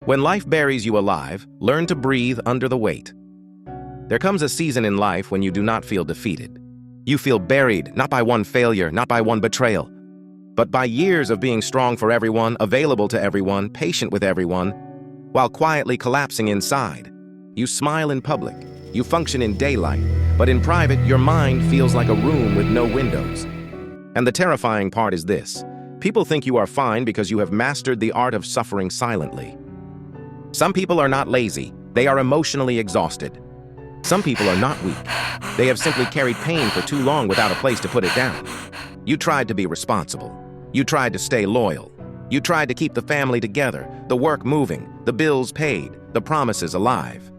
When life buries you alive, learn to breathe under the weight. There comes a season in life when you do not feel defeated. You feel buried, not by one failure, not by one betrayal, but by years of being strong for everyone, available to everyone, patient with everyone, while quietly collapsing inside. You smile in public, you function in daylight, but in private, your mind feels like a room with no windows. And the terrifying part is this: people think you are fine because you have mastered the art of suffering silently. Some people are not lazy, they are emotionally exhausted. Some people are not weak. They have simply carried pain for too long without a place to put it down. You tried to be responsible. You tried to stay loyal. You tried to keep the family together, the work moving, the bills paid, the promises alive.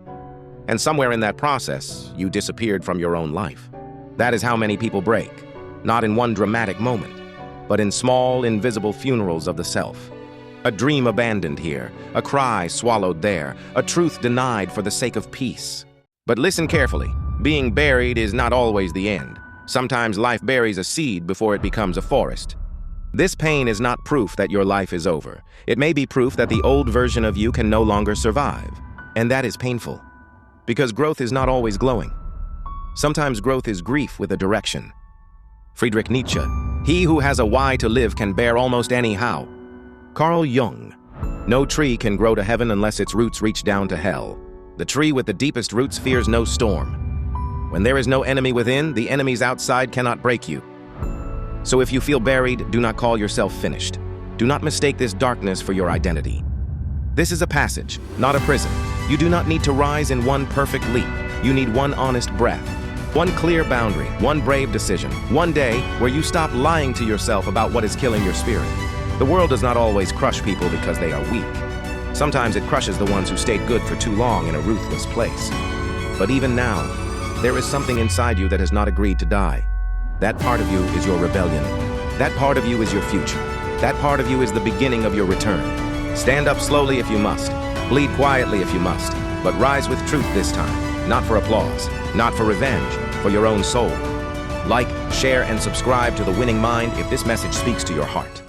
And somewhere in that process, you disappeared from your own life. That is how many people break, not in one dramatic moment, but in small, invisible funerals of the self. A dream abandoned here, a cry swallowed there, a truth denied for the sake of peace. But listen carefully. Being buried is not always the end. Sometimes life buries a seed before it becomes a forest. This pain is not proof that your life is over. It may be proof that the old version of you can no longer survive. And that is painful. Because growth is not always glowing. Sometimes growth is grief with a direction. Friedrich Nietzsche: he who has a why to live can bear almost any how. Carl Jung: no tree can grow to heaven unless its roots reach down to hell. The tree with the deepest roots fears no storm. When there is no enemy within, the enemies outside cannot break you. So if you feel buried, do not call yourself finished. Do not mistake this darkness for your identity. This is a passage, not a prison. You do not need to rise in one perfect leap. You need one honest breath, one clear boundary, one brave decision, one day where you stop lying to yourself about what is killing your spirit. The world does not always crush people because they are weak. Sometimes it crushes the ones who stayed good for too long in a ruthless place. But even now, there is something inside you that has not agreed to die. That part of you is your rebellion. That part of you is your future. That part of you is the beginning of your return. Stand up slowly if you must. Bleed quietly if you must. But rise with truth this time. Not for applause, not for revenge, for your own soul. Like, share, and subscribe to The Winning Mind if this message speaks to your heart.